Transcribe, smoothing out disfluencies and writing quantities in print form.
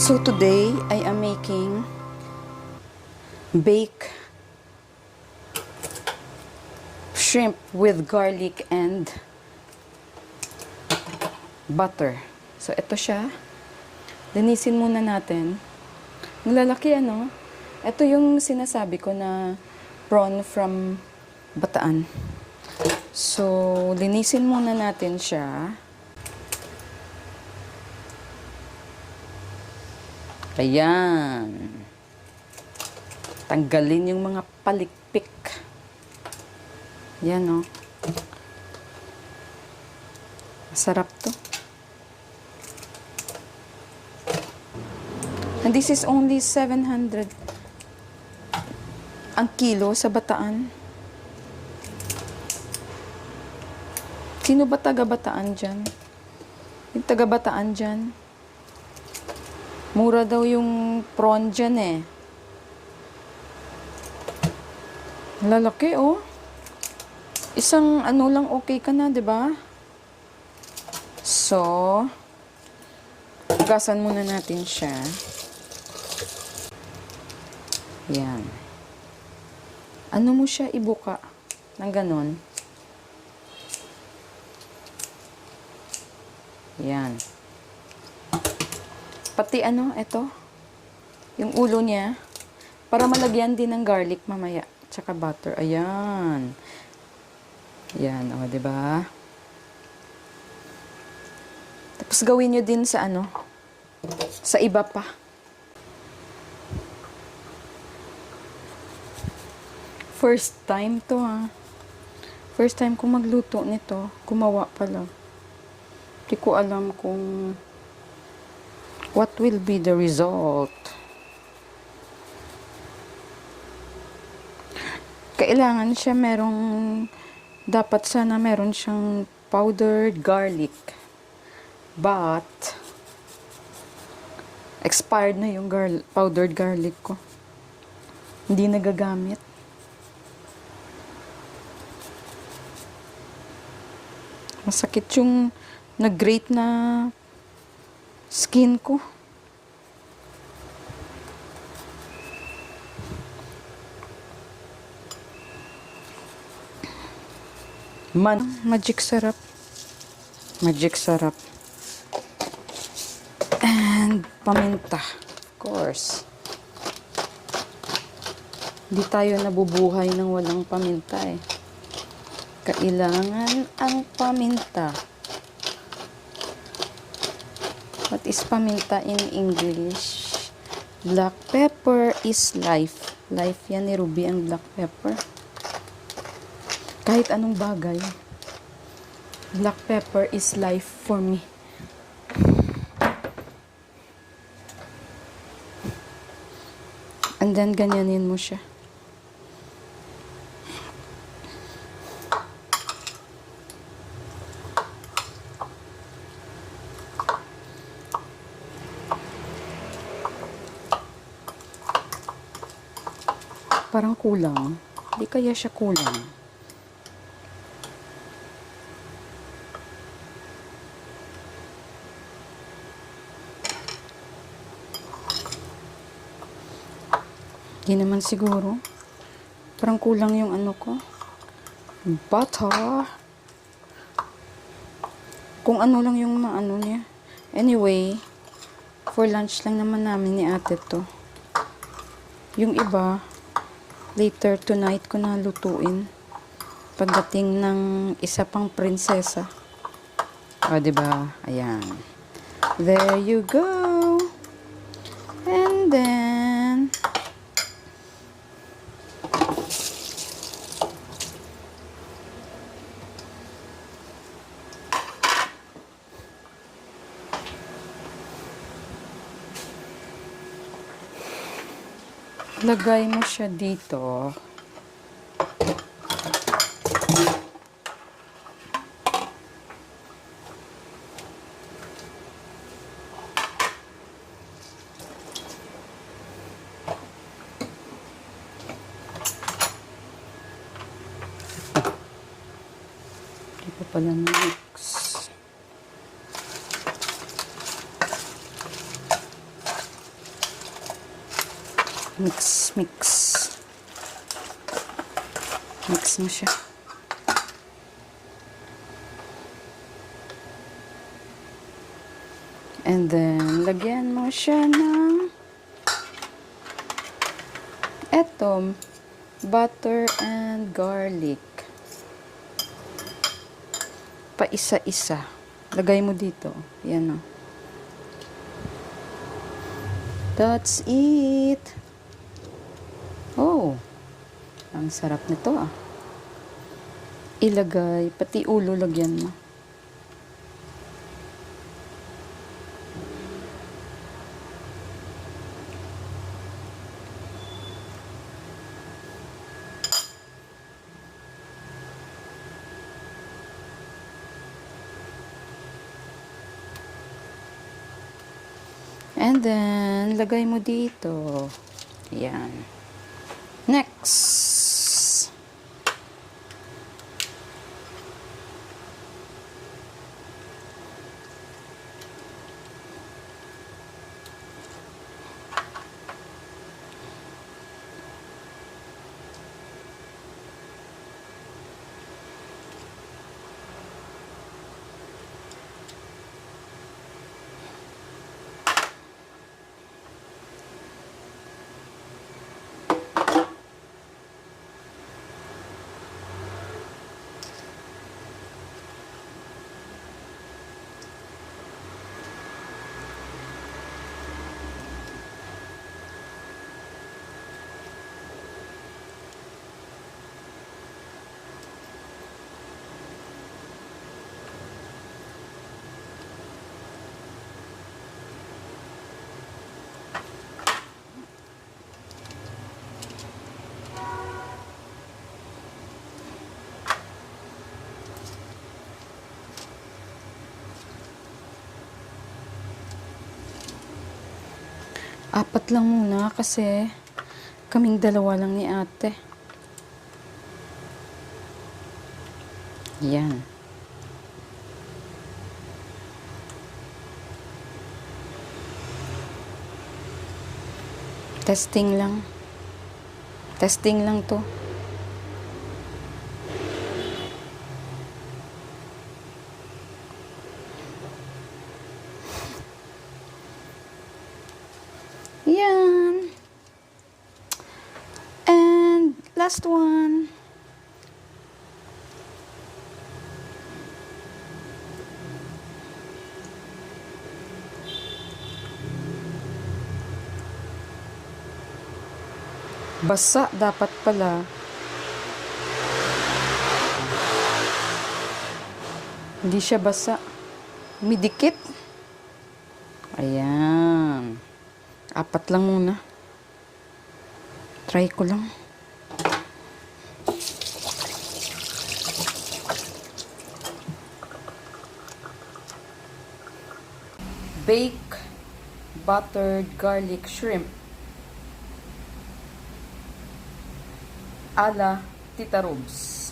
So today I am making baked shrimp with garlic and butter. So ito siya. Linisin muna natin. Ang lalaki ano. Ito yung sinasabi ko na prawn from Bataan. So linisin muna natin siya. Ayan. Tanggalin yung mga palikpik. Yan, oh. Masarap to. And this is only 700 ang kilo sa Bataan. Sino ba taga-Bataan dyan? Yung taga-Bataan dyan? Mura daw yung prawn dyan eh. Lalaki oh. Isang ano lang okay ka na, 'di ba? So, hugasan muna natin siya. Yan. Ano mo siya ibuka ng ganon? Yan. Pati ano, ito. Yung ulo niya. Para malagyan din ng garlic mamaya. Tsaka butter. Ayan. Yan, o, diba? Tapos gawin nyo din sa ano. Sa iba pa. First time to, ha. First time ko magluto nito. Gumawa pa lang. Hindi ko alam kung what will be the result. Kailangan siya dapat sana meron siyang powdered garlic. But, expired na yung powdered garlic ko. Hindi nagagamit. Masakit yung nag-grate na skin ko. Magic sarap. Magic sarap. And paminta. Of course. Hindi tayo nabubuhay ng walang paminta eh. Kailangan ang paminta. What is paminta in English? Black pepper is life. Life yan ni Ruby ang black pepper. Kahit anong bagay. Black pepper is life for me. And then ganyanin mo siya. Parang kulang. Di kaya siya kulang. Di naman siguro. Parang kulang yung ano ko. Butter. Kung ano lang yung ano niya. Anyway, for lunch lang naman namin ni ate to. Yung iba, later tonight ko na lutuin. Pagdating ng isa pang prinsesa. O, diba? Ayan. There you go. And then, lagay mo siya dito. Hindi pa pala na-mix. Mix, mix. Mix mo siya. And then, lagyan mo siya ng eto, butter and garlic. Pa isa-isa. Lagay mo dito. Yan o. That's it. Oh. Ang sarap nito ah. Ilagay, pati ulo lagyan mo. And then, lagay mo dito. Yan. Next. Apat lang muna kasi kaming dalawa lang ni ate. Yan. Testing lang. Testing lang to. Yan. And last one. Basa dapat pala. Hindi siya basa. Midikit. Ayan. Apat lang muna. Try ko lang. Bake buttered garlic shrimp ala Tita Robes.